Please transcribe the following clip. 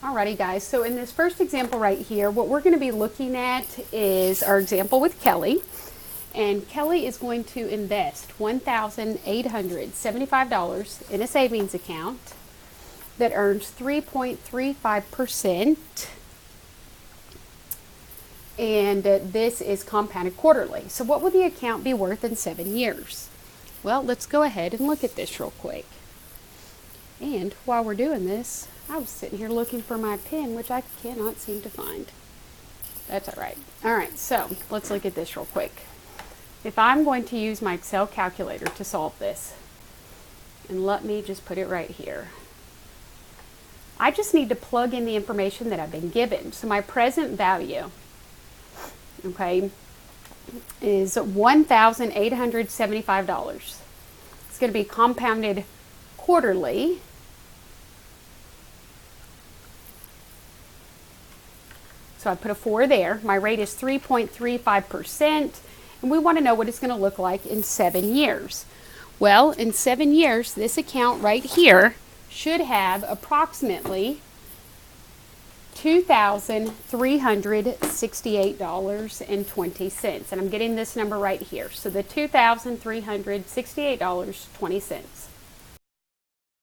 Alrighty guys, so in this first example right here, what we're going to be looking at is our example with Kelly. And Kelly is going to invest $1,875 in a savings account that earns 3.35%. And this is compounded quarterly. So what will the account be worth in 7 years? Well, let's go ahead and look at this real quick. And while we're doing this, I was sitting here looking for my pen, which I cannot seem to find. That's all right. All right, so let's look at this real quick. If I'm going to use my Excel calculator to solve this, and let me just put it right here. I just need to plug in the information that I've been given. So my present value, okay, is $1,875. It's going to be compounded quarterly. So I put a 4 there. My rate is 3.35%, and we want to know what it's going to look like in 7 years. Well, in 7 years, this account right here should have approximately $2,368.20. And I'm getting this number right here. So the $2,368.20.